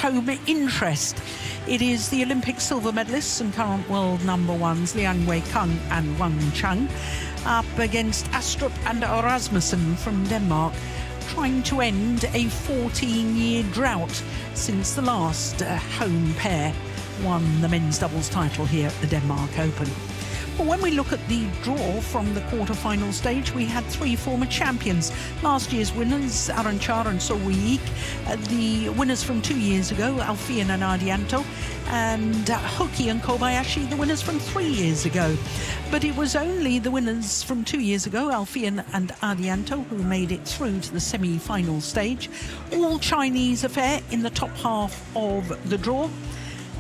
home interest. It is the Olympic silver medalists and current world #1s Liang and Wang up against Astrup and Rasmussen from Denmark, trying to end a 14-year drought since the last home pair won the men's doubles title here at the Denmark Open. But when we look at the draw from the quarter-final stage, we had 3 former champions. Last year's winners, Aranchar and Sowiik. The winners from 2 years ago, Alfian and Ardianto. And Hoki and Kobayashi, the winners from 3 years ago. But it was only the winners from 2 years ago, Alfian and Ardianto, who made it through to the semi-final stage. All Chinese affair in the top half of the draw.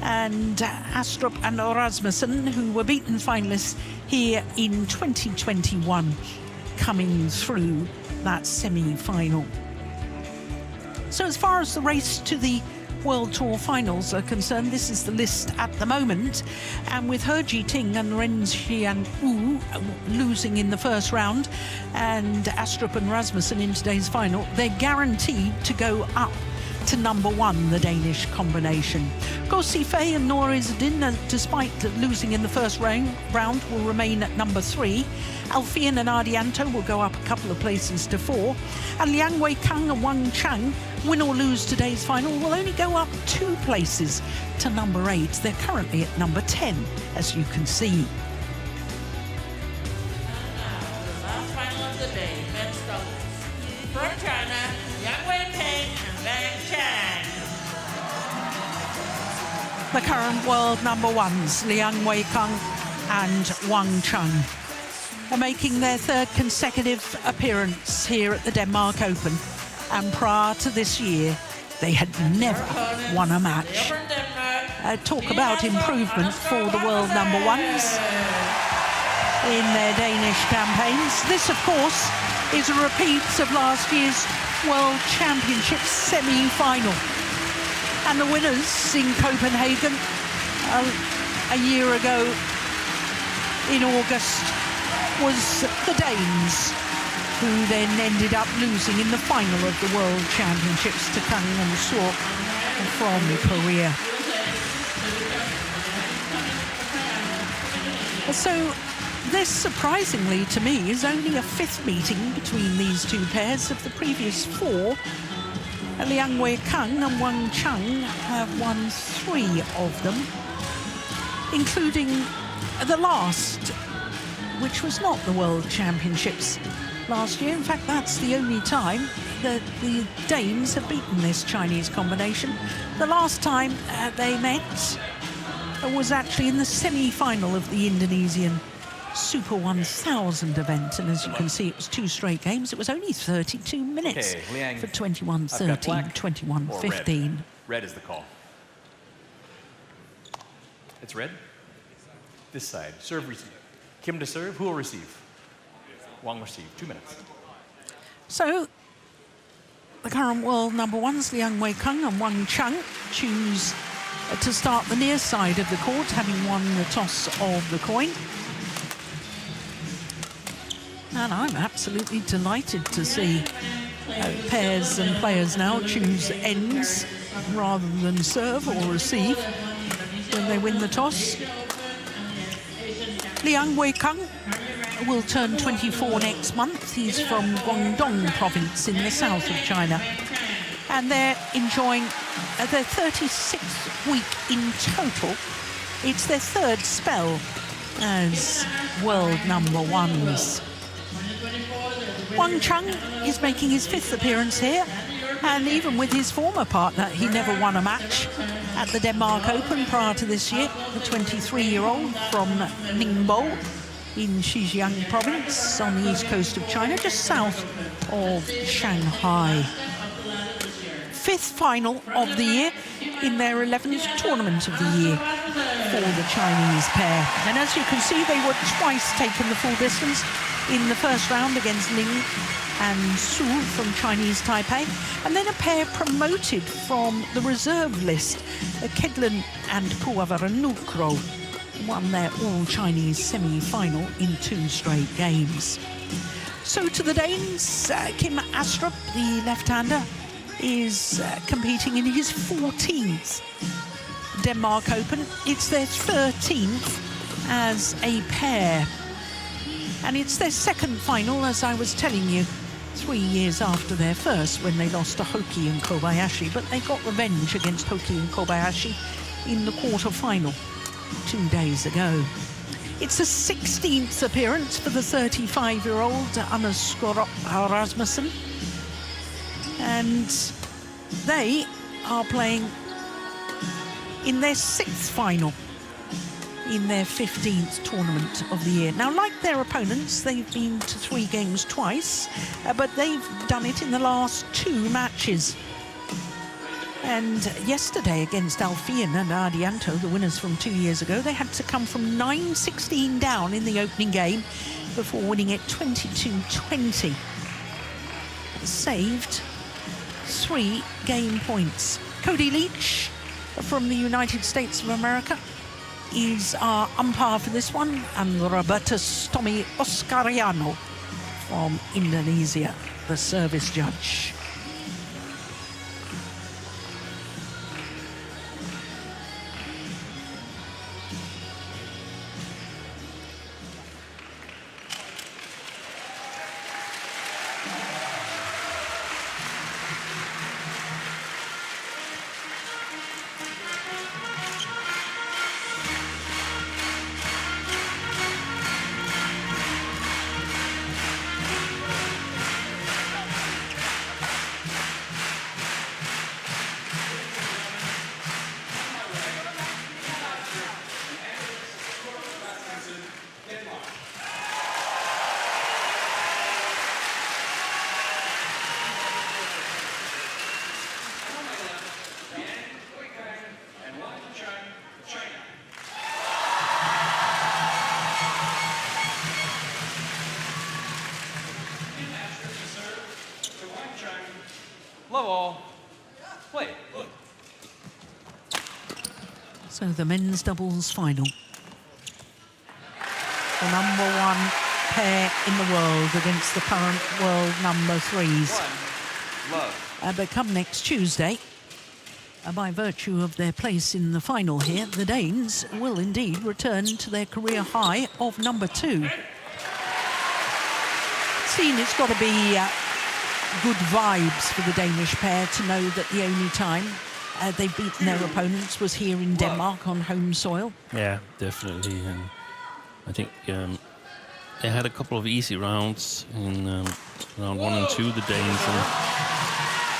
And Astrup and Rasmussen, who were beaten finalists here in 2021, coming through that semi-final. So as far as the race to the World Tour finals are concerned, this is the list at the moment. And with He Jiting and Ren Xian Wu losing in the first round and Astrup and Rasmussen in today's final, they're guaranteed to go up to #1, the Danish combination. Go Sifei and Noor Izzadin, despite losing in the first round, will remain at #3. Alfian and Ardianto will go up a couple of places to 4. And Liang Weikang and Wang Chang, win or lose today's final, will only go up 2 places to #8. They're currently at #10, as you can see. Last final of the day, men's doubles. From China, Liang Weikang and Wang Chang. The current world #1s, Liang Weikang and Wang Chang, are making their 3rd consecutive appearance here at the Denmark Open. And prior to this year, they had never won a match. Talk about improvement for the world #1s in their Danish campaigns. This, of course, is a repeat of last year's World Championships semi-final. And the winners in Copenhagen a year ago in August was the Danes, who then ended up losing in the final of the World Championships to Kang and Sok from Korea. So this, surprisingly to me, is only a 5th meeting between these 2 pairs. Of the previous 4, Liang Weikang and Wang Chang have won 3 of them, including the last, which was not the World Championships last year. In fact, that's the only time that the Danes have beaten this Chinese combination. The last time they met was actually in the semi-final of the Indonesian Super 1000 event, and as you can see, it was 2 straight games. It was only 32 minutes Liang, for 21-13, 21-15. Red is the call. It's red. This side. Serve, receive. Kim to serve. Who will receive? Wang receive. 2 minutes. So the current world #1s, Liang Weikang and Wang Chang, choose to start the near side of the court, having won the toss of the coin. And I'm absolutely delighted to see pairs and players now choose ends rather than serve or receive when they win the toss. Liang Weikang will turn 24 next month. He's from Guangdong province in the south of China. And they're enjoying their 36th week in total. It's their 3rd spell as world #1s. Wang Chang is making his 5th appearance here, and even with his former partner, he never won a match at the Denmark Open prior to this year. The 23-year-old from Ningbo in Xinjiang province on the east coast of China, just south of Shanghai. 5th final of the year in their 11th tournament of the year for the Chinese pair. And as you can see, they were twice taken the full distance in the first round against Ling and Su from Chinese Taipei, and then a pair promoted from the reserve list, Kedlin and Puavaranukro, won their all-Chinese semi-final in 2 straight games. So to the Danes, Kim Astrup, the left-hander, is competing in his 14th Denmark Open. It's their 13th as a pair. And it's their second final, as I was telling you, 3 years after their first, when they lost to Hoki and Kobayashi. But they got revenge against Hoki and Kobayashi in the quarter-final 2 days ago. It's a 16th appearance for the 35-year-old Astrup Rasmussen. And they are playing in their 6th final in their 15th tournament of the year. Now, like their opponents, they've been to 3 games twice, but they've done it in the last 2 matches. And yesterday against Alfian and Ardianto, the winners from 2 years ago, they had to come from 9-16 down in the opening game before winning it 22-20. Saved 3 game points. Cody Leach from the United States of America is our umpire for this one, and Robertus Tommy Oscariano from Indonesia, the service judge. Love all. Play. So the men's doubles final. The #1 pair in the world against the current world #3s. Love. But come next Tuesday, by virtue of their place in the final here, the Danes will indeed return to their career high of #2. Seen, it's got to be good vibes for the Danish pair to know that the only time they've beaten their opponents was here in Denmark on home soil. Yeah, definitely. And I think they had a couple of easy rounds in round 1 and 2, the Danes. And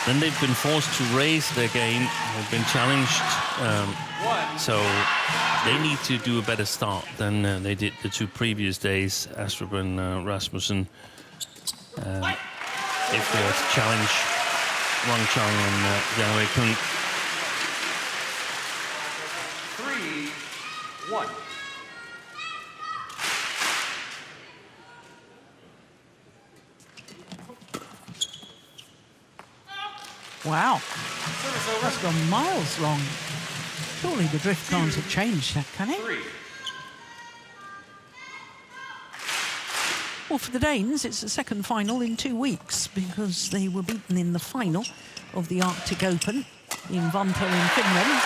then they've been forced to raise their game. They've been challenged. So they need to do a better start than they did the 2 previous days, Astrup and Rasmussen. If they were to challenge Wang Chang and Liang Kung. 3-1. Wow, that's gone miles wrong. Surely the drift can't have changed that, can it? 3. Well, for the Danes, it's the second final in 2 weeks because they were beaten in the final of the Arctic Open in Vantaa in Finland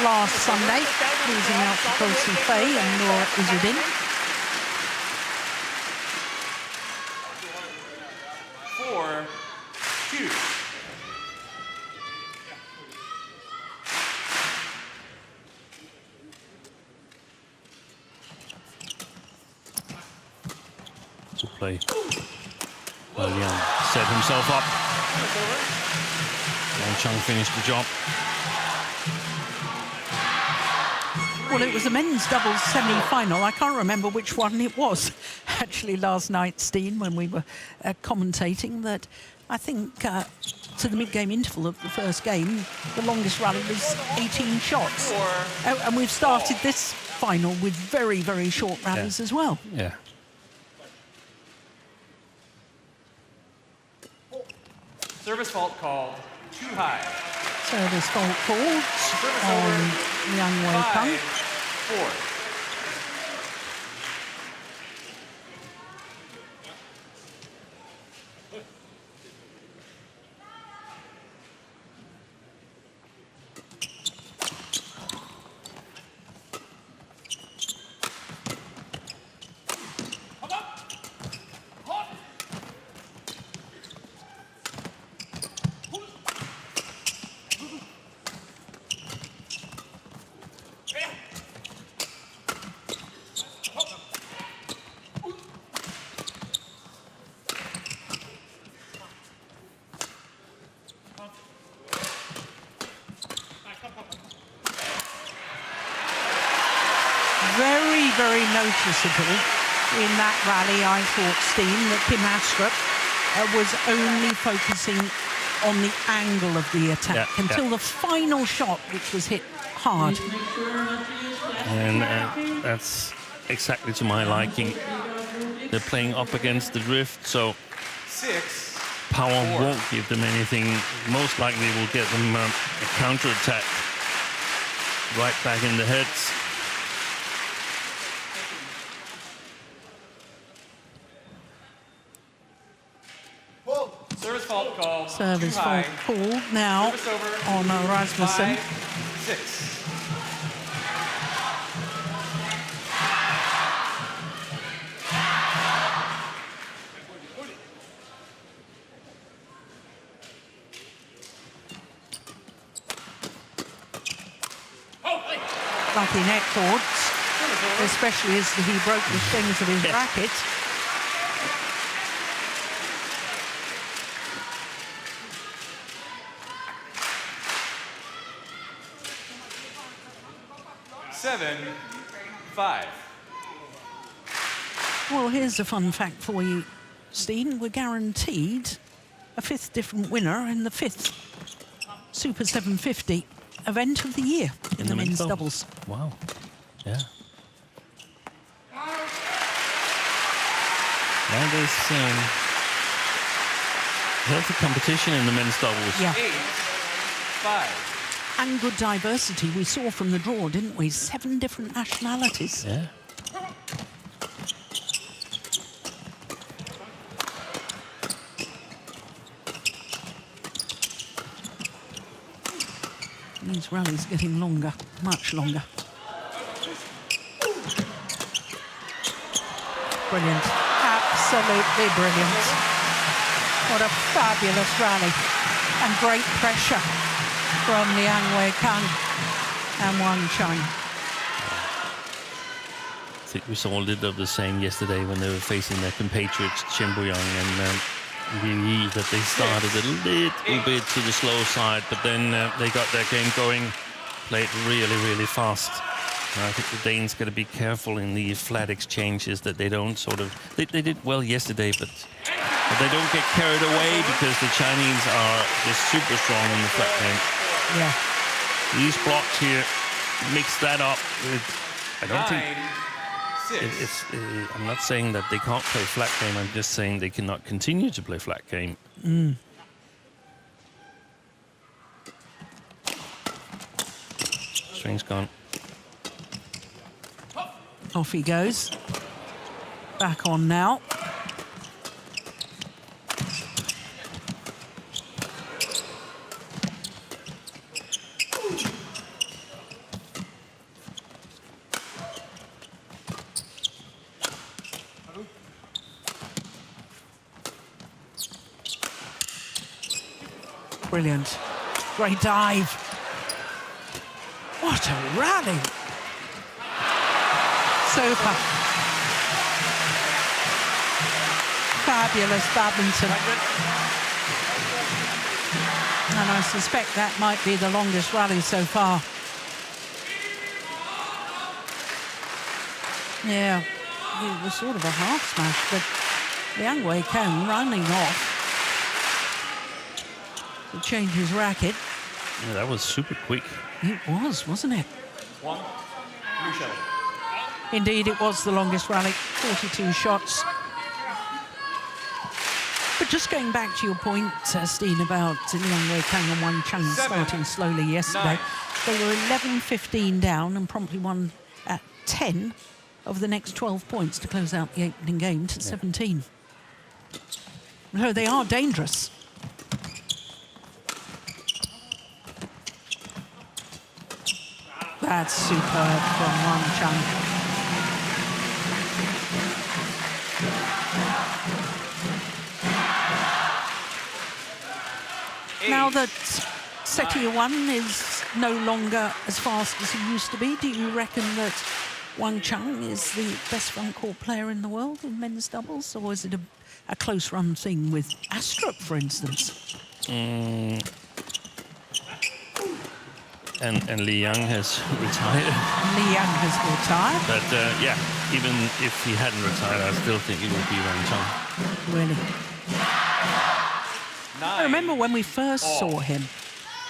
last Sunday, losing out to Kelsey Fay and Nora Izudin. 4-2. To play. Well, Liang set himself up. Wang Chang finished the job. Well, it was a men's doubles semi-final. I can't remember which one it was, actually, last night, Steen, when we were commentating, that I think to the mid-game interval of the first game, the longest rally was 18 shots. And we've started this final with very, very short rallies as well. Yeah. Service fault called too high. Service fault called on Liang Kung. 4. very, very noticeable in that rally, I thought, Steen, that Kim Astrup was only focusing on the angle of the attack until the final shot, which was hit hard. And that's exactly to my liking. They're playing up against the drift, so power won't give them anything. Most likely will get them a counter-attack right back in the heads. Service fault called. Service fault called now on Rasmussen. 5-6. Lucky net cords, especially as he broke the strings of his racket. Seven, 5. Well, here's a fun fact for you, Steen. We're guaranteed a 5th different winner in the 5th Super 750 event of the year in the men's doubles. Wow. Yeah. Now there's healthy competition in the men's doubles. Yeah. 8-5. And good diversity we saw from the draw, didn't we? 7 different nationalities. Yeah. These rallies getting longer, much longer. Brilliant, absolutely brilliant. What a fabulous rally and great pressure from Liang and Wang Chang. I think we saw a little of the same yesterday when they were facing their compatriots Chen Boyang, and we that they started a little bit to the slow side, but then they got their game going, played really, really fast. And I think the Danes got to be careful in the flat exchanges that they don't sort of... They did well yesterday, but they don't get carried away because the Chinese are just super strong in the flat game. Yeah. These blocks here mix that up with... I don't think... I'm not saying that they can't play flat game. I'm just saying they cannot continue to play flat game. String's gone. Off he goes. Back on now. Brilliant. Great dive. What a rally. Super. Fabulous badminton. And I suspect that might be the longest rally so far. Yeah, it was sort of a half smash, but Liang Weikang running off to change his racket. Yeah, that was super quick. It was, wasn't it? One, new shuttle. Indeed, it was the longest rally, 42 shots. But just going back to your point, Steen, about Liang Weikang and Wang Chang starting slowly yesterday, they were 11-15 down and promptly won at 10 of the next 12 points to close out the opening game to 17. So they are dangerous. That's superb from Wang Chang. Now that Setia 1 is no longer as fast as he used to be, do you reckon that Wang Chang is the best front court player in the world in men's doubles, or is it a close run thing with Astrup, for instance? and Liang has retired. Liang has retired. But yeah, even if he hadn't retired, I still think it would be Wang Chang. Really. 9. I remember when we first saw him,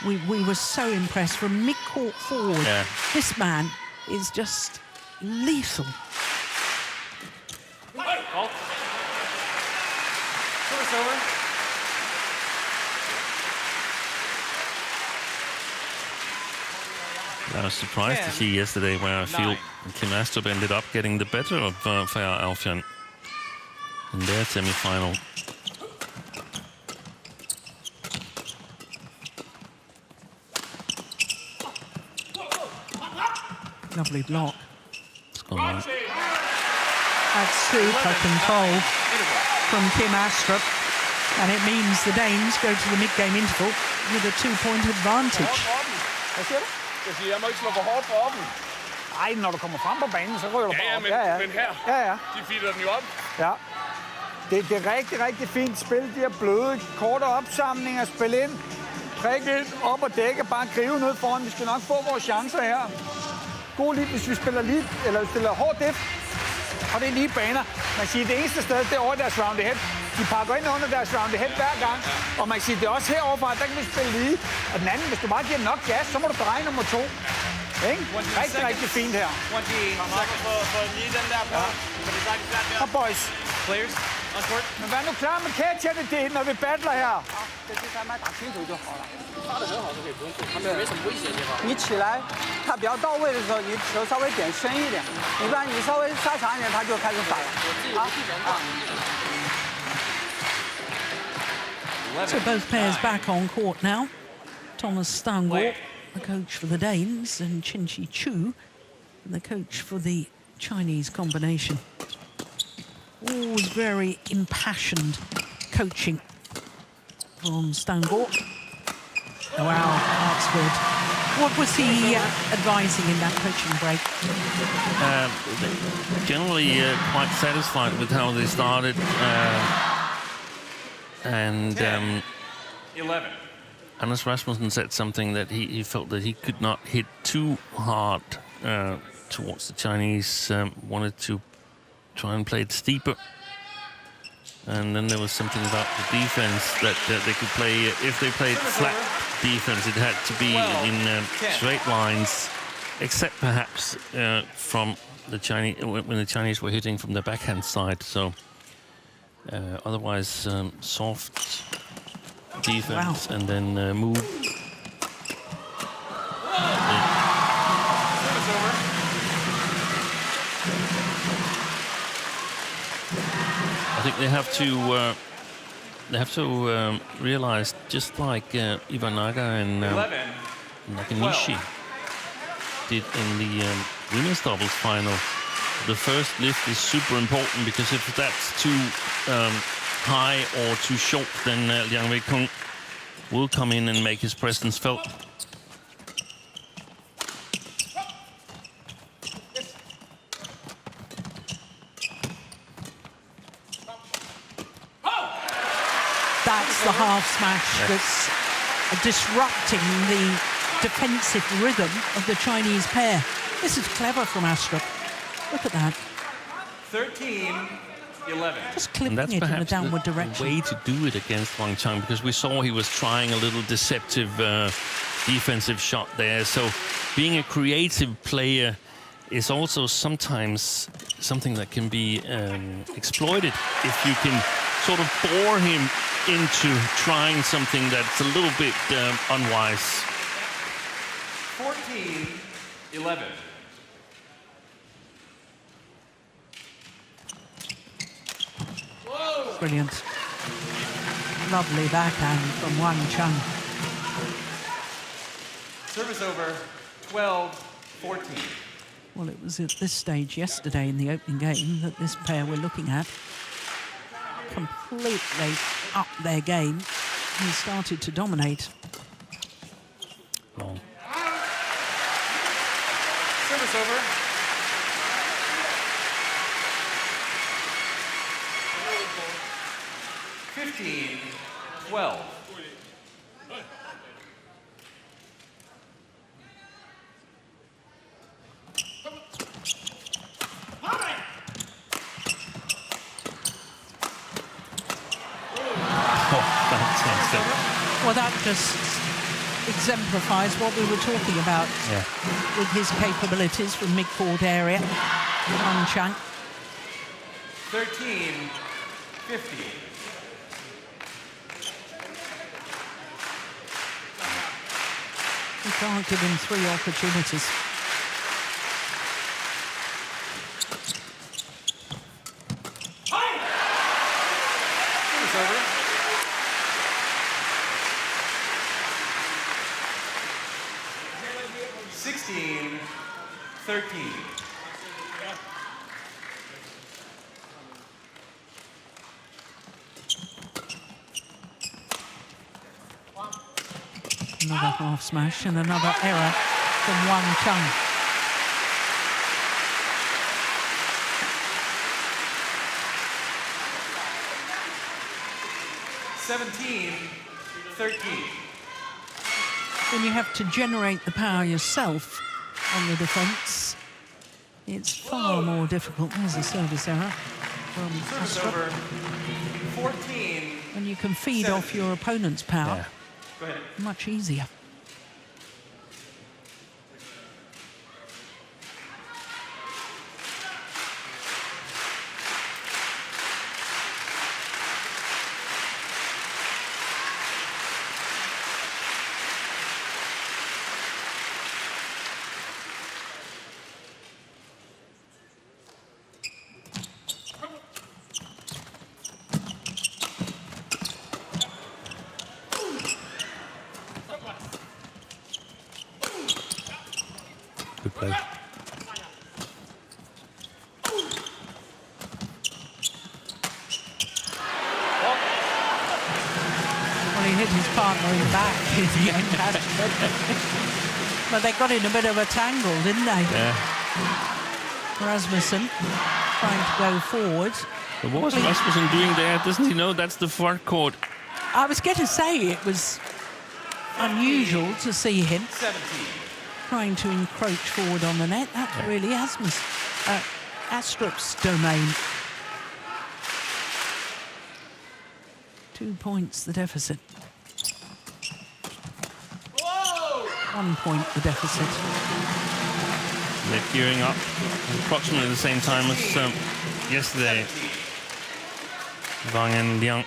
we were so impressed. From mid-court forward, Yeah. this man is just lethal. Ball. Service over. I was surprised to see yesterday where I feel Kim Astrup ended up getting the better of Fea Alfian in their semi-final. Lovely block. It's gone right. That's super control from Kim Astrup. And it means the Danes go to the mid-game interval with a 2-point advantage. Hvad siger du? Jeg siger, jeg må ikke slå for hårdt for oppen. Nej, når du kommer frem på banen, så ryger du bare op. Men her, de feeder den jo op. Ja. Det er rigtig, rigtig fint spil. De her bløde, korte opsamlinger, spil ind. Prik ind, op og dække, bare grive ned foran. Vi skal nok få vores chancer her. God lige, hvis vi spiller lige, eller vi spiller hårdt dip. Og det er lige baner. Man siger, det eneste sted, det er over deres round ahead. De pakker ind under deres round ahead hver gang. Og man siger, det er også heroverfra, der kan vi spille lige. Og den anden, hvis du bare giver nok gas, så må du dreje nummer 2. Ikke? Rigtig, rigtig fint her. For lige den der på. Og boys. Players, on court. Men vær nu klar med catch-det, når vi battler her. 你起来，他比较到位的时候，你球稍微点深一点，一般你稍微杀长一点，他就开始反了。So both pairs back on court now. Thomas Stangor, the coach for the Danes, and Chin-Chi Chu, the coach for the Chinese combination. Always very impassioned coaching from Stangor. Oh, wow, that's good. What was he advising in that coaching break? Generally quite satisfied with how they started. And 11. Anders Rasmussen said something that he felt that he could not hit too hard towards the Chinese, wanted to try and play it steeper. And then there was something about the defense that they could play, if they played flat defense, it had to be in straight lines, except perhaps from the Chinese, when the Chinese were hitting from the backhand side. So otherwise soft defense and then move. I think they have to realize, just like Ivanaga and Nakanishi did in the women's doubles final, the first lift is super important, because if that's too high or too short, then Liang Wei-kung will come in and make his presence felt. That's the half smash that's disrupting the defensive rhythm of the Chinese pair. This is clever from Astrup. Look at that. 13-11. Just clipping And that's it in a perhaps downward the direction. way to do it against Wang Chang, because we saw he was trying a little deceptive defensive shot there. So being a creative player is also sometimes something that can be exploited if you can sort of bore him into trying something that's a little bit unwise. 14-11. Brilliant. Lovely backhand from Wang Chang. Service over, 12-14. Well, it was at this stage yesterday in the opening game that this pair we're looking at completely upped their game and started to dominate. Long. Service over. Well, that just exemplifies what we were talking about with his capabilities from mid-court area. Wang Chang. 13-50. You can't give him 3 opportunities. It's over. Sixteen, 13. Another half smash and another error from Wang Chang. Seventeen, 13. When you have to generate the power yourself on the defence, it's far more difficult. There's a service error from Service Astrup. over. 14. When you can feed off your opponent's power, Go ahead. much easier. Good play. Well, he hit his partner in the back in the end, but they got in a bit of a tangle, didn't they? Yeah. Rasmussen trying to go forward. But what was Rasmussen doing there? Doesn't he know that's the front court? I was going to say it was unusual to see him 17. trying to encroach forward on the net. That's really Astrup's domain. 2 points the deficit. 1 point the deficit. They're gearing up approximately the same time as yesterday. Wang and Liang.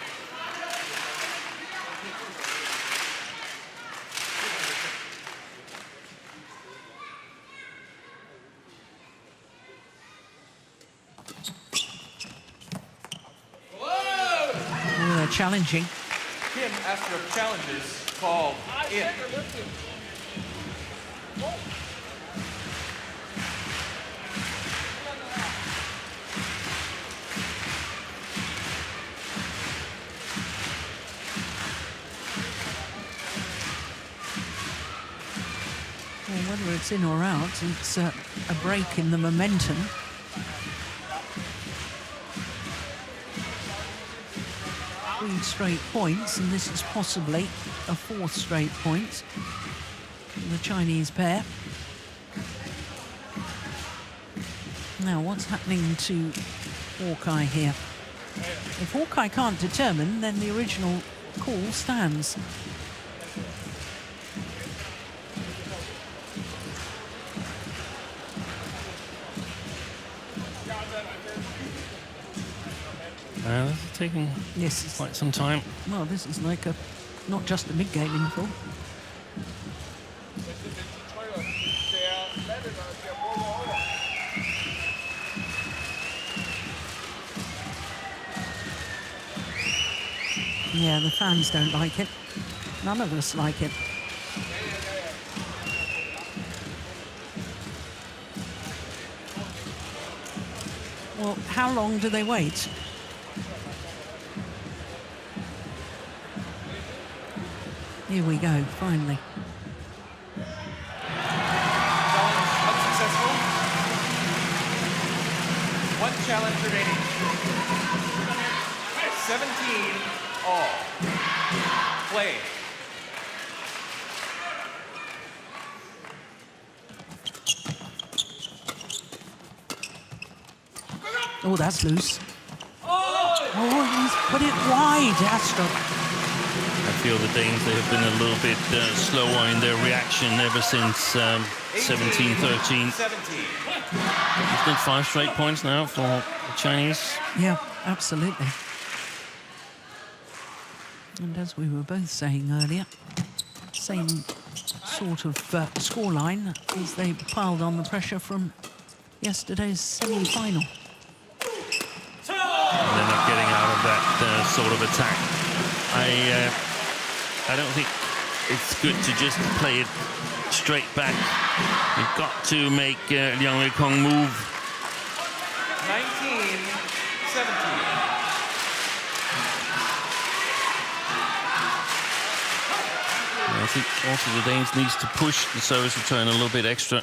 They're challenging. Kim Astrup challenges called in. Well, whether it's in or out, it's a break in the momentum. Three straight points, and this is possibly a 4th straight point for the Chinese pair. Now, what's happening to Hawkeye here? If Hawkeye can't determine, then the original call stands. This is taking quite some time. Well, this is like not just a mid-game interval. Yeah, the fans don't like it. None of us like it. Well, how long do they wait? Here we go, finally. Challenge unsuccessful. 1 challenge remaining. 17 all. Play. Oh, that's loose. Oh, he's put it wide, Astrup. feel the Danes, they have been a little bit slower in their reaction ever since 17-13. 17. It's been 5 straight points now for the Chinese. Yeah, absolutely. And as we were both saying earlier, same sort of scoreline as they piled on the pressure from yesterday's semi-final. And they're not getting out of that sort of attack. I don't think it's good to just play it straight back. You've got to make Liang Weikong move. 19-17. I think also the Danes needs to push the service return a little bit extra.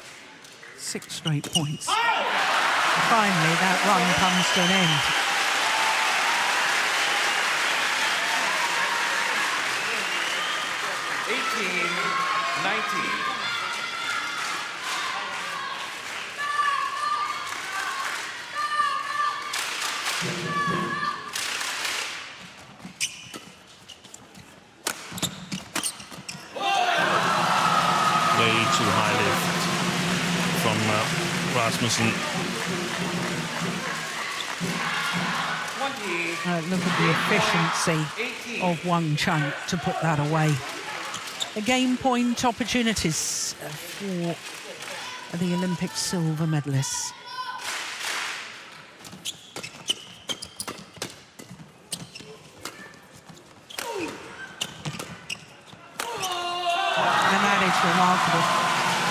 6 straight points. Finally, that run comes to an end. Way too high lift from Rasmussen. Look at the efficiency of Wang Chung to put that away. The game point opportunities for the Olympic silver medalists. And that is remarkable.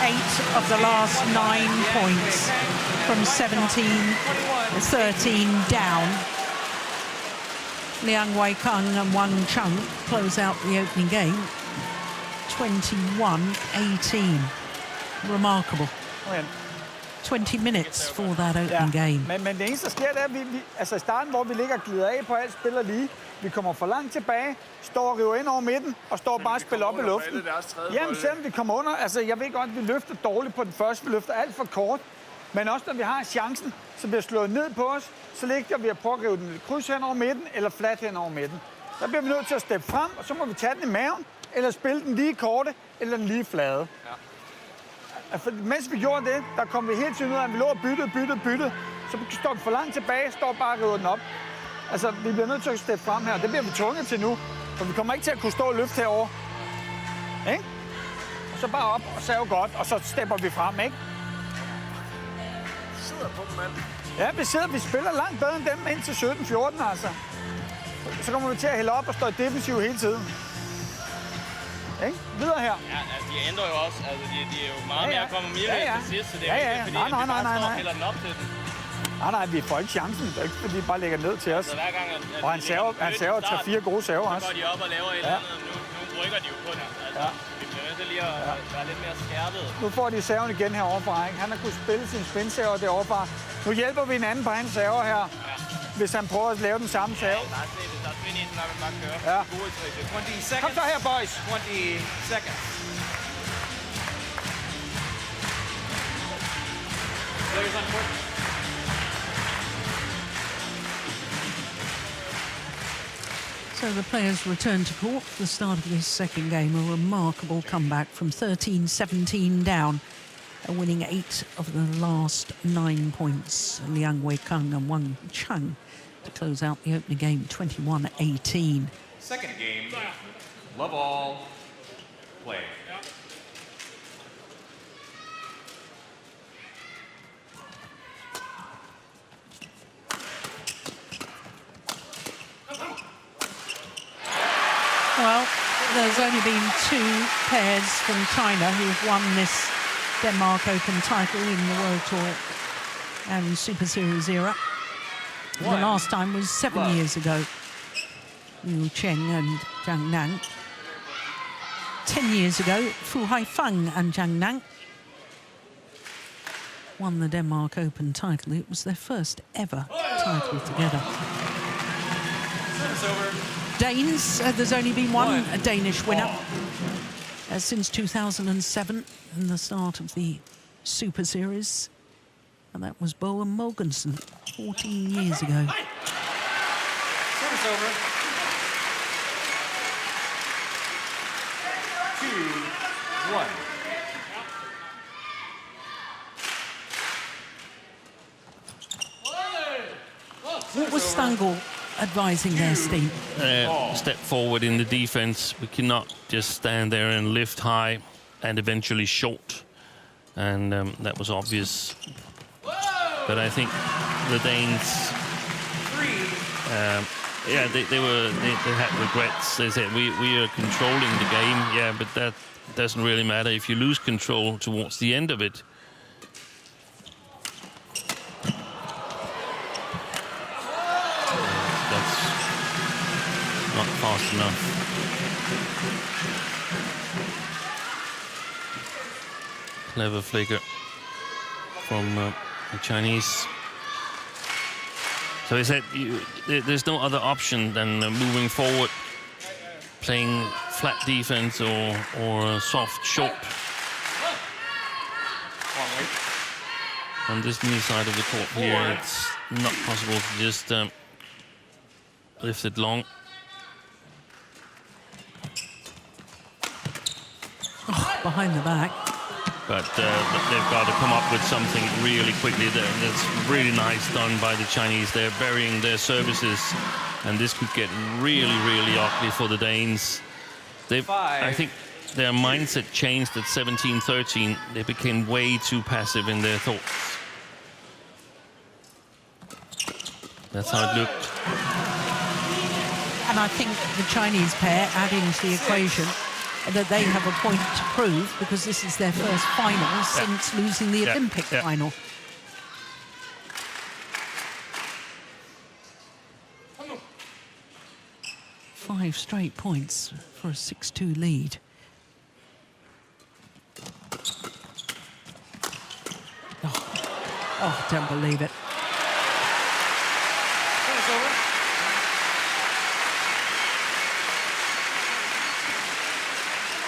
8 of the last 9 points from 17-13 down. Liang Weikong and Wang Chung close out the opening game. 21-18. Remarkable. 20 minutes for that opening game. Men det eneste, der sker, det er, at vi altså i starten, hvor vi ligger og glider af på alt, spiller lige. Vi kommer for langt tilbage, står og river ind over midten, og står bare og spiller op i luften. Jamen, selvom vi kommer under, altså jeg ved godt, at vi løfter dårligt på den første, vi løfter alt for kort. Men også når vi har chancen, så bliver slået ned på os, så ligger vi at prøve at rive den kryds hen over midten, eller flat hen over midten. Der bliver vi nødt til at steppe frem, og så må vi tage den i maven, eller spille den lige korte, eller den lige flade. Ja. Altså, mens vi gjorde det, der kom vi hele tiden ud af, at vi lå og byttede. Så står vi for langt tilbage, står bare og river den op. Altså, vi bliver nødt til at steppe frem her, og det bliver vi tvunget til nu. For vi kommer ikke til at kunne stå og løfte herovre. Ikke? Og så bare op og save godt, og så stepper vi frem, ikke? Sidder på dem, mand. Ja, vi spiller langt bedre end dem indtil 17-14, altså. Så kommer vi til at hælde op og stå i defensiv hele tiden. Ikke? Videre her. Ja, altså de ændrer jo også. Altså de er jo meget mere kommet mere til sidst, så det er ikke fordi, vi bare står og hælder den op til den. Nej, vi får ikke chancen. Det er ikke fordi, de bare lægger ned til os. Så hver gang, og han server 3-4 gode server også. Så går de op og laver et eller andet. Nu rykker de jo på det. Altså, vi bliver nødt til lige at være lidt mere skærpet. Nu får de serven igen heroverfra, ikke? Han har kunnet spille sin spin-server deroverfra. Nu hjælper vi hinanden på hans server her. Hvis han prøver at lave den samme serve. Ja, der er spin i den, der vil bare køre. Ja. 20 seconds. Kom så her, boys. 20 seconds. Players on court. So the players return to court for the start of this second game. A remarkable comeback from 13-17 down, winning 8 of the last 9 points. Liang Weikong and Wang Chung to close out the opening game, 21-18. Second game, love all, play. Well, there's only been 2 pairs from China who've won this Denmark Open title in the World Tour and Super Series era. The last time was 7 years ago. Wu Cheng and Zhang Nan. 10 years ago, Fu Haifeng and Zhang Nan won the Denmark Open title. It was their first ever title together. Service over. Danes, there's only been one Danish winner since 2007 and the start of the Super Series. And that was Bowen Mogensen 14 years ago. Service over. 1. What was Stangl advising there, Steve? Step forward in the defense. We cannot just stand there and lift high and eventually short. And that was obvious. But I think the Danes, yeah, they had regrets. They said, we are controlling the game, yeah, but that doesn't really matter if you lose control towards the end of it. That's not fast enough. Clever flicker from the Chinese. So he said there's no other option than moving forward, playing flat defense or soft short. On this near side of the court here, it's not possible to just lift it long. Oh, behind the back. But they've got to come up with something really quickly. That's really nice done by the Chinese. They're burying their services, and this could get really, really ugly for the Danes. I think their mindset changed at 17-13. They became way too passive in their thoughts. That's how it looked. And I think the Chinese pair add into the equation that they have a point to prove, because this is their first final since losing the Olympic final. Five straight points for a 6-2 lead. Oh, don't believe it.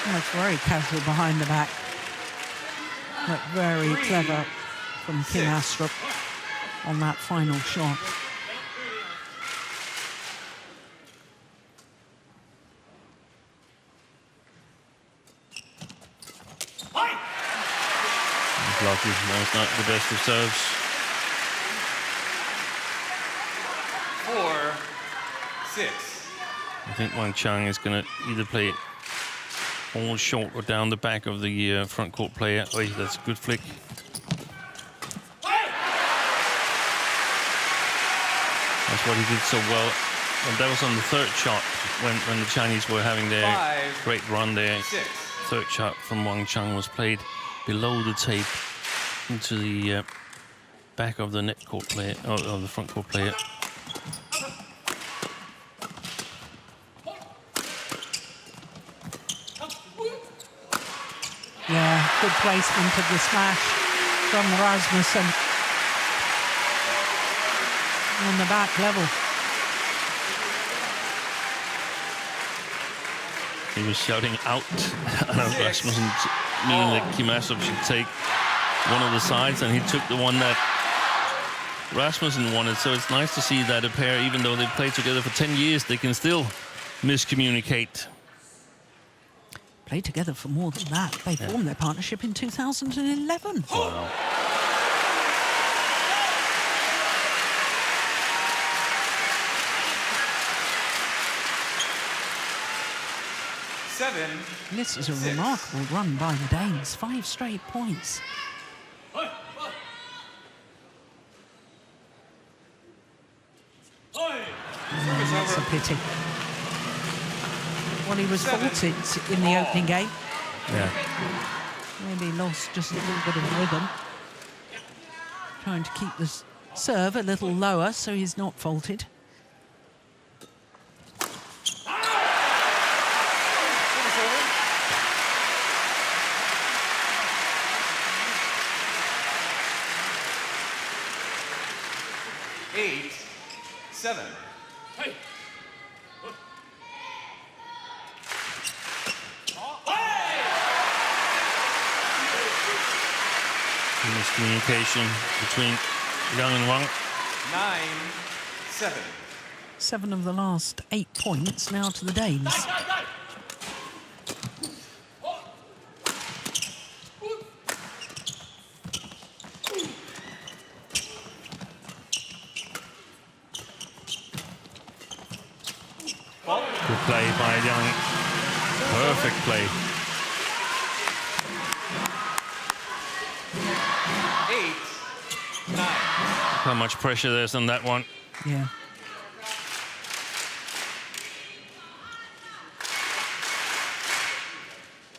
That's very casual behind the back, but very clever from King Astrup on that final shot. Lucky, that's not the best of serves. 4-6. I think Wang Chang is going to either play it all short or down the back of the front court player. Oh, that's a good flick. That's what he did so well. And that was on the third shot when the Chinese were having their great run there. Third shot from Wang Chang was played below the tape into the back of the net court player, or the front court player. Yeah, good placement of the smash from Rasmussen on the back level. He was shouting out Rasmussen, meaning that Kim Astrup should take one of the sides, and he took the one that Rasmussen wanted. So it's nice to see that a pair, even though they've played together for 10 years, they can still miscommunicate. Played together for more than that. They formed their partnership in 2011. Wow. And this is a remarkable run by the Danes. 5 straight points. That's a pity. Well, he was faulted in the opening game. Yeah. Maybe lost just a little bit of rhythm. Trying to keep the serve a little lower so he's not faulted. Miscommunication between Liang and Wang. 9-7. 7 of the last 8 points now to the Danes. play by Liang. Perfect play. 8-9. How much pressure there's on that one. Yeah.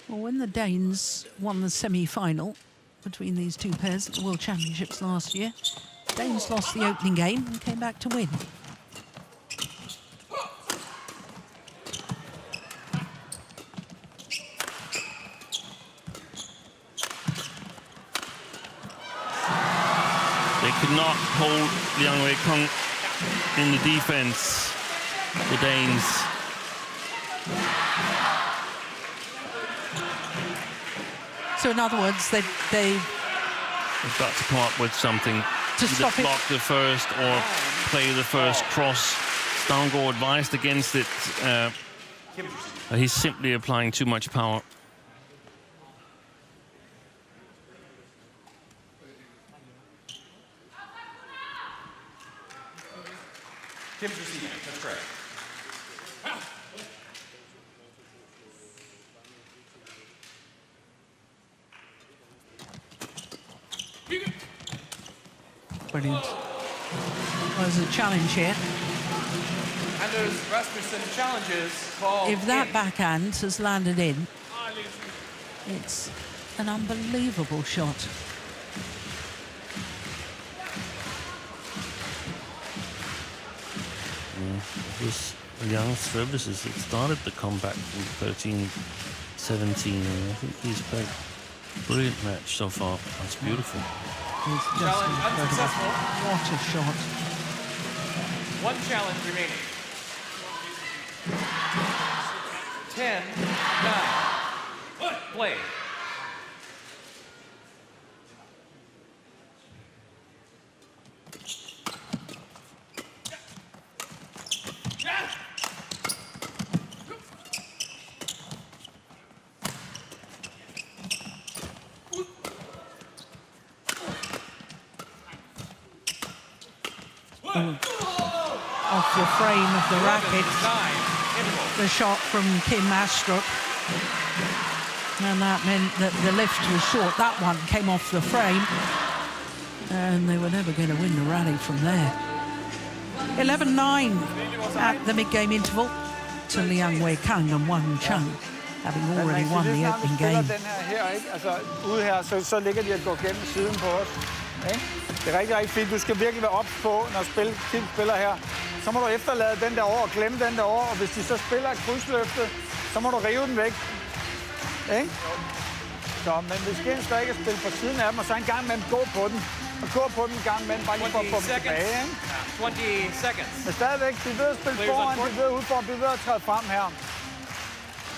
Well, when the Danes won the semi-final between these two pairs at the World Championships last year, Danes lost the opening game and came back to win. They could not hold Liang Wei-kung in the defense, the Danes. So in other words, they've got to come up with something to either stop it. block the first or play the first cross. Stavngård advised against it. He's simply applying too much power. Kim's receiving. That's correct. Brilliant. Well, there's a challenge here. Anders Rasmussen challenges called If that in. backhand has landed in, it's an unbelievable shot. This Liang's services, it started the comeback in 13-17, and I think he's played a brilliant match so far. That's beautiful. It's just Challenge incredible. unsuccessful. What a shot. One challenge remaining. 10-9. Play. Off the frame of the racket, 9. the shot from Kim Astrup. And that meant that the lift was short. That one came off the frame. And they were never going to win the rally from there. 11-9 at the mid-game interval to Liang Wei-kung and Wang Chung, having already won the opening game. Den her, ikke? Altså, ude her, så ligger de at gå gennem siden på os. Ikke? Det er rigtig, rigtig fint. Du skal virkelig være ops på, når Kim spiller her. Så må du efterlade den derovre og klemme den derovre, og hvis de så spiller et krydsløfte, så må du rive den væk. Ikke? Så, men hvis Kim skal ikke spille på siden af dem, og så en gang imellem gå på den. Og gå på den en gang imellem, bare lige for at få dem tilbage. Ikke? 20 seconds. Men stadigvæk, de ved at spille foran, de ved udfor, de ved at træde frem her.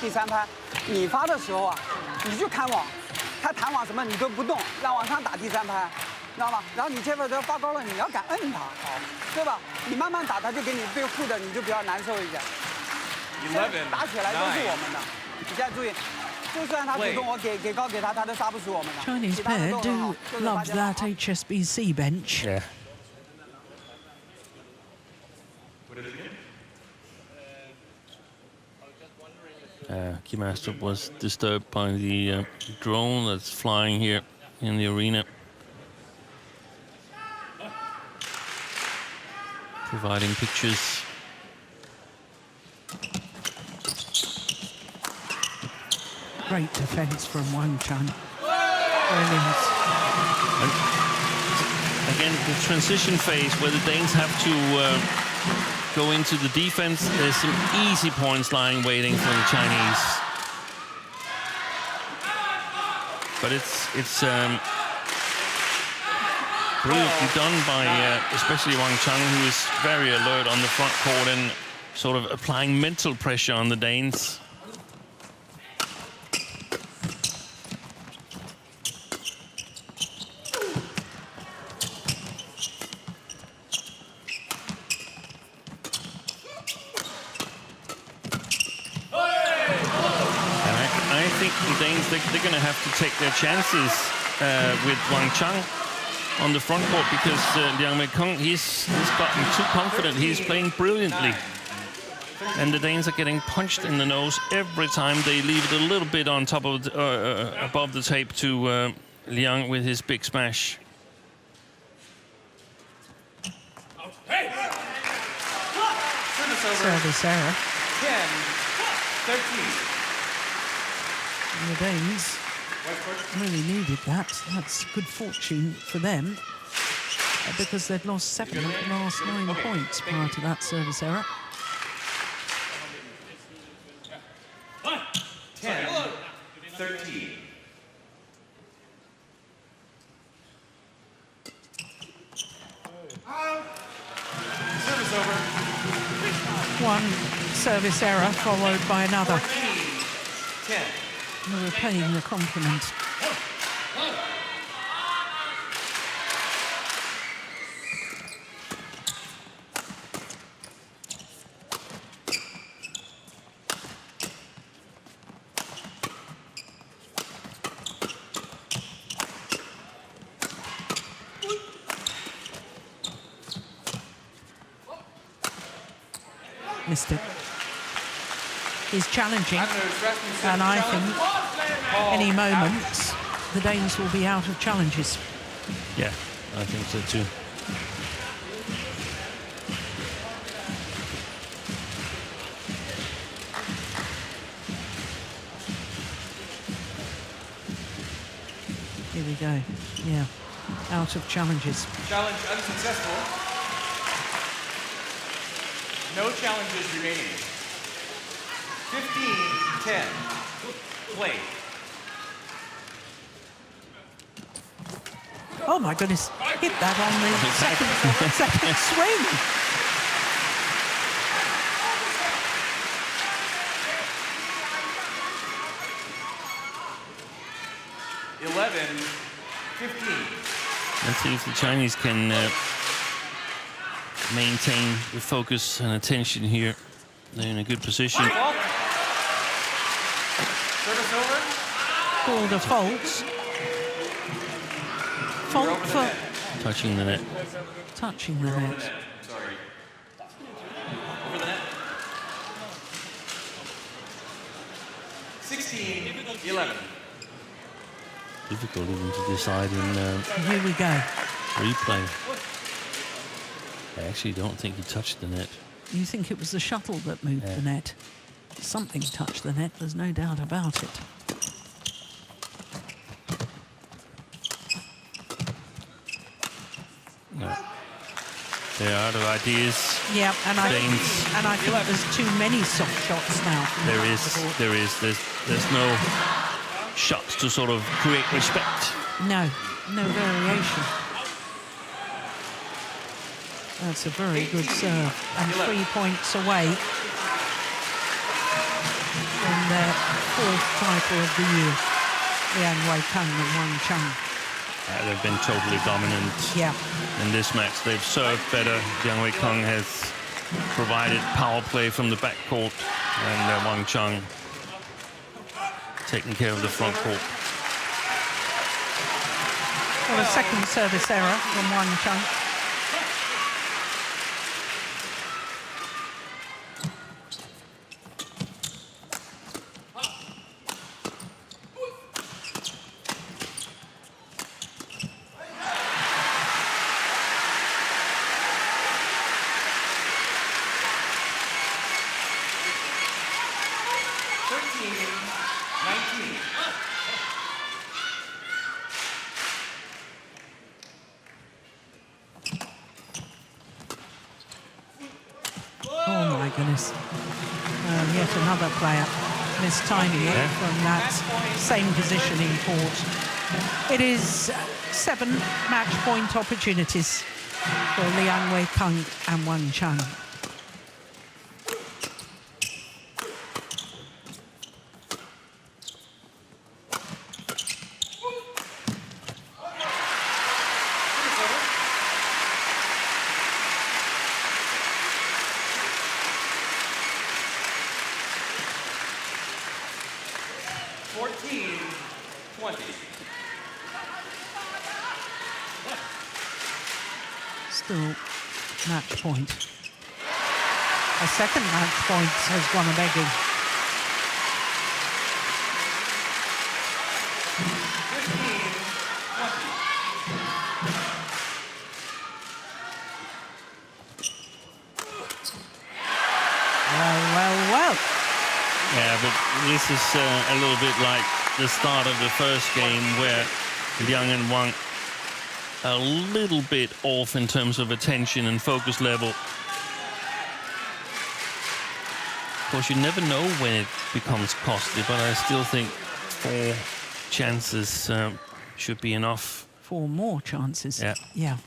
第三拍，你发的时候啊，你就看网，他弹网什么你都不动，让往上打第三拍，知道吗？然后你这边都发高了，你要敢摁他，对吧？你慢慢打，他就给你对护的，你就比较难受一点。打起来都是我们的，你现在注意。 就算他主动，我给高给他，他都杀不死我们的。 Chinese pair do love that HSBC bench. Yeah. Kim Astrup was disturbed by the drone that's flying here in the arena, providing pictures. Great defence from Wang Chung. Brilliant. And again, the transition phase where the Danes have to go into the defense. There's some easy points lying waiting for the Chinese. But it's brilliantly done by especially Wang Chung, who is very alert on the front court and sort of applying mental pressure on the Danes. They're going to have to take their chances with Wang Chung on the front court because Liang Wei-kung, he's gotten too confident. He's playing brilliantly. And the Danes are getting punched in the nose every time they leave it a little bit on top of the, above the tape to Liang with his big smash. Service error. 10-13. And the Danes really needed that. That's good fortune for them because they'd lost 7 of the last 9 points prior to that service error. 10-13. Service over. One service error followed by another. 10. They were paying the compliment. Missed it. He's challenging, and I think any moment the Danes will be out of challenges. Yeah, I think so too. Here we go. Yeah, out of challenges. Challenge unsuccessful. No challenges remaining. 15-10. Play. Oh my goodness, hit that on the second swing. Let's see if the Chinese can maintain the focus and attention here. They're in a good position. Service over. Called a fault. Fault for Touching the net. touching the net. Sorry. Over the net. 16-11. Difficult even to decide in Here we go. replay. I actually don't think he touched the net. You think it was the shuttle that moved the net? Something touched the net, there's no doubt about it. No. They're out of ideas. Yeah, and I Danes. think there's too many soft shots now. There's no shots to sort of create respect. No variation. That's a very good serve. And 3 points away from their 4th title of the year. Liang Wei-kang and Wang Chang. They've been totally dominant in this match. They've served better. Liang Wei-kang has provided power play from the backcourt, and Wang Chang taking care of the front court. Well, a second service error from Wang Chang. Oh my goodness. Yet another player mistiming it from that same position in court. It is 7 match point opportunities for Liang Wei-kang and Wang Chang. Still match point. A second match point has gone a-begging. Well. Yeah, but this is a little bit like the start of the first game where Liang and Wang are a little bit off in terms of attention and focus level. Of course, you never know when it becomes costly, but I still think 4 chances should be enough. 4 more chances. Yeah.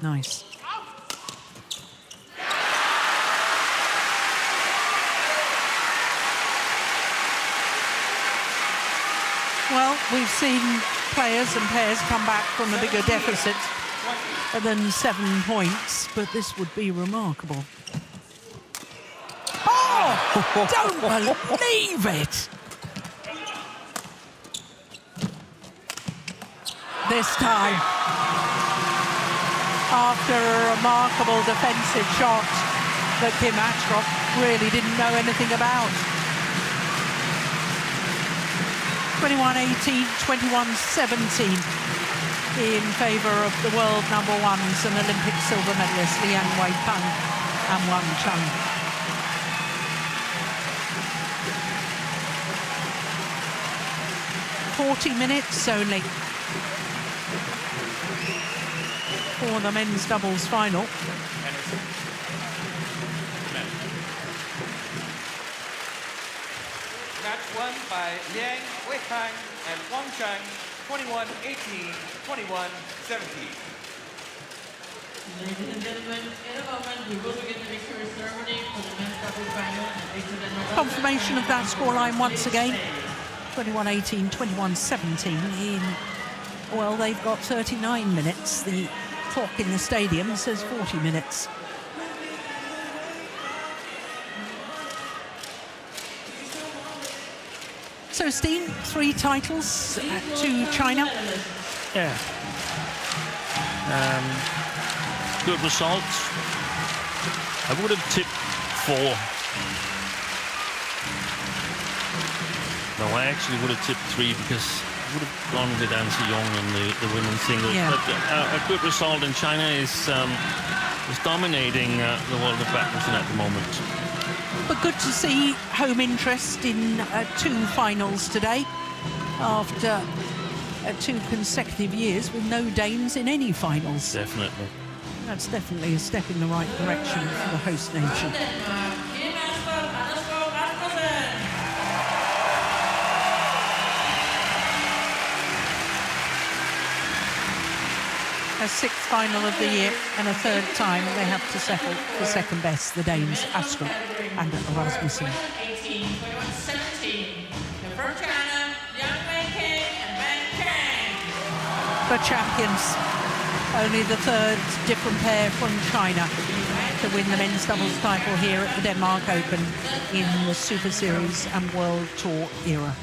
Nice. Well, we've seen players and pairs come back from a bigger deficit than 7 points, but this would be remarkable. Oh! Don't believe it! This time, after a remarkable defensive shot that Kim Astrup really didn't know anything about. 21-18, 21-17 in favour of the world number ones and Olympic silver medalist Liang Wei-kung and Wang Chung. "40 minutes only for the men's doubles final. Match won by Liang Wei-kung and Wang Chung, 21-18, 21-17. Ladies and gentlemen, in a moment we will begin the victory ceremony for the men's doubles final. Confirmation of that scoreline once again. 21-18, 21-17 in, well, they've got 39 minutes. The clock in the stadium says 40 minutes. So, Steen, 3 titles to China. Yeah. Good result. I would have tipped 4. No, I actually would have tipped 3 because I would have gone with Anse Young in the women's singles. Yeah. But a good result, and China is dominating the world of badminton at the moment. But good to see home interest in 2 finals today after 2 consecutive years with no Danes in any finals. Definitely. That's definitely a step in the right direction for the host nation. A 6th final of the year and a 3rd time they have to settle for second best, the Danes Astrup and Rasmussen. 21-18, 21-17. From China, Liang Wei-kung and Wang Chung. The champions, only the 3rd different pair from China to win the men's doubles title here at the Denmark Open in the Super Series and World Tour era.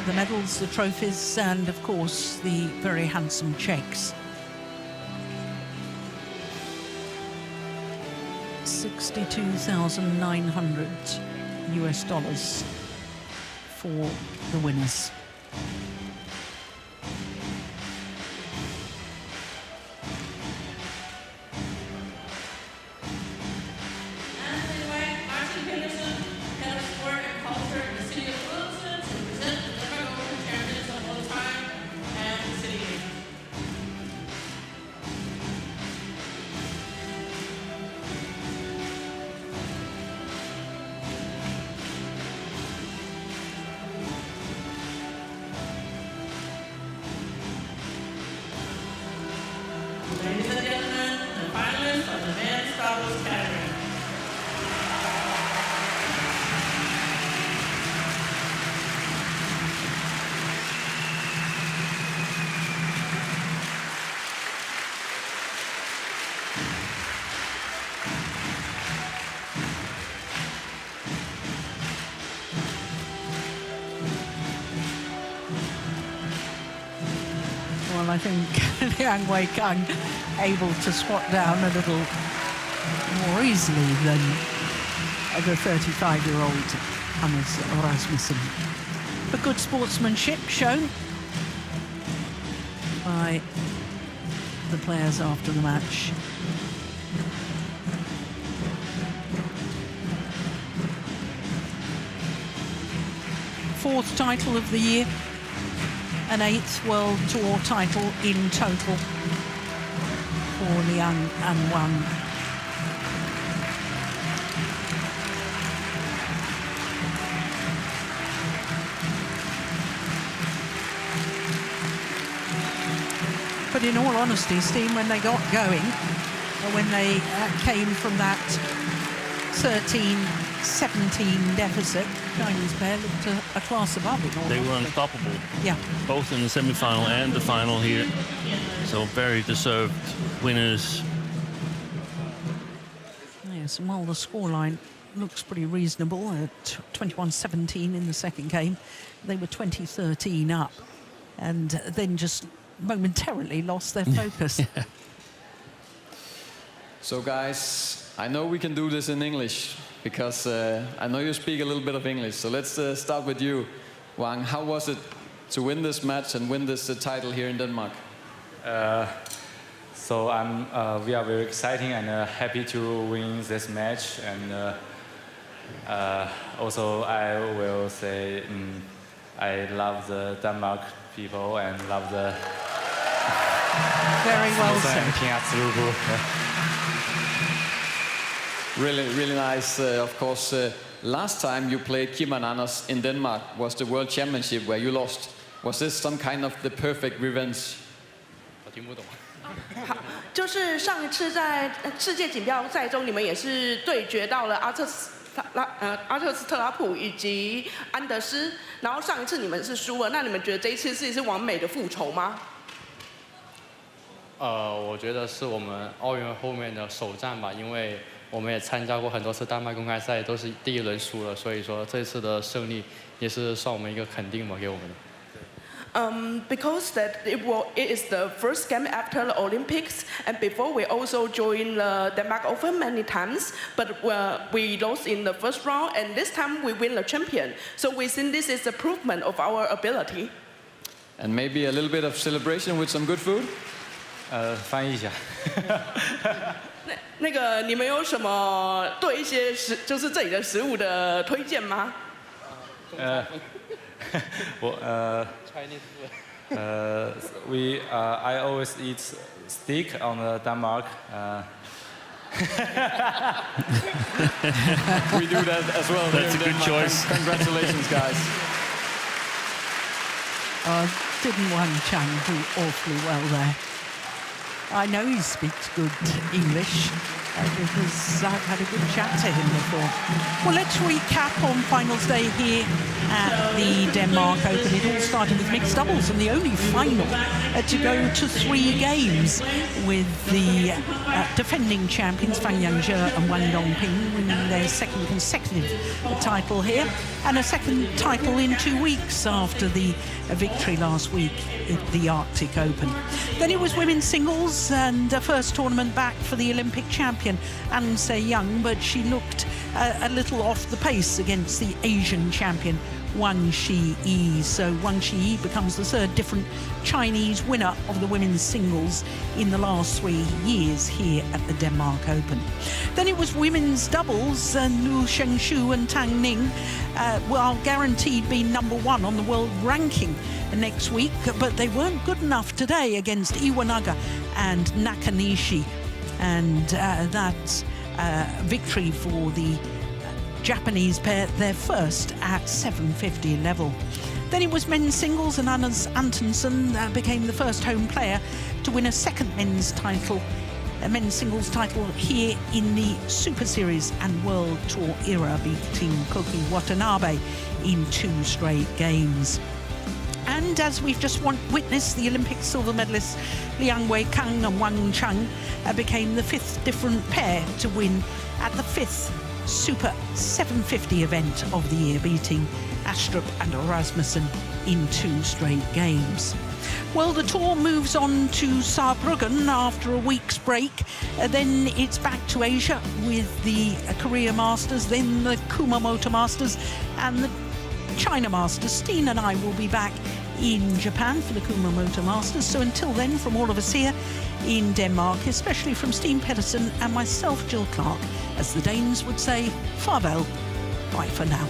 The medals, the trophies, and of course the very handsome checks. $62,900 US for the winners. doubles category. Well, I think Liang Wei-kang able to squat down a little more easily than the 35-year-old Hannes Rasmussen. But good sportsmanship shown by the players after the match. Fourth title of the year, an 8th World Tour title in total for Liang and Wang. But in all honesty, Steve, when they got going, when they came from that 13-17 deficit, Chinese pair looked a class above it. They were unstoppable. Yeah. Both in the semi-final and the final here. So very deserved winners. Yes, and while the scoreline looks pretty reasonable at 21-17 in the second game, they were 20-13 up and then just momentarily lost their focus. Yeah. So guys, I know we can do this in English because I know you speak a little bit of English. So let's start with you, Wang. How was it to win this match and win this title here in Denmark? So we are very exciting and happy to win this match. And also I will say I love the Denmark people and love the Very well said. Really, really nice. Of course, last time you played Kim and Anders in Denmark was the World Championship where you lost. Was this some kind of the perfect revenge? 就是上一次在世界锦标赛中，你们也是对决到了阿特斯特拉普以及安德斯，然后上一次你们是输了，那你们觉得这一次是完美的复仇吗？我觉得是我们奥运后面的首战吧，因为我们也参加过很多次丹麦公开赛，都是第一轮输了，所以说这次的胜利也是算我们一个肯定吧，给我们的。Because that it is the first game after the Olympics, and before we also joined the Denmark Open many times, but we lost in the first round, and this time we win the champion. So we think this is a improvement of our ability. And maybe a little bit of celebration with some good food? 翻译一下。那个你们有什么对一些就是这里的食物的推荐吗？Chinese food. I always eat steak on the Denmark. We do that as well. That's a good choice. Congratulations, guys. Didn't Wang Chang do awfully well there? I know he speaks good English because I've had a good chat to him before. Well, let's recap on finals day here at the Denmark Open. It all started with mixed doubles and the only final to go to 3 games with the defending champions Fang Yangzhe and Wang Dongping winning their second consecutive title here and a second title in 2 weeks after the victory last week at the Arctic Open. Then it was women's singles and a first tournament back for the Olympic champion An Se-young, but she looked a little off the pace against the Asian champion Wang Shi-yi. So Wang Shi-yi becomes the third different Chinese winner of the women's singles in the last 3 years here at the Denmark Open. Then it was women's doubles and Liu Shengshu and Tang Ning are guaranteed being #1 on the world ranking next week, but they weren't good enough today against Iwanaga and Nakanishi. And that victory for the Japanese pair, their first at 750 level. Then it was men's singles and Anders Antonsen became the first home player to win a second men's title men's singles title here in the Super Series and World Tour era, beating Koki Watanabe in 2 straight games. And as we've just witnessed, the Olympic silver medalists Liang and Wang became the 5th different pair to win at the 5th Super 750 event of the year, beating Astrup and Rasmussen in 2 straight games. Well, the tour moves on to Saarbrücken after a week's break. Then it's back to Asia with the Korea Masters, then the Kumamoto Masters and the China Masters. Steen and I will be back in Japan for the Kumamoto Masters. So until then, from all of us here in Denmark, especially from Steen Pedersen and myself, Jill Clark, as the Danes would say, farvel, bye for now.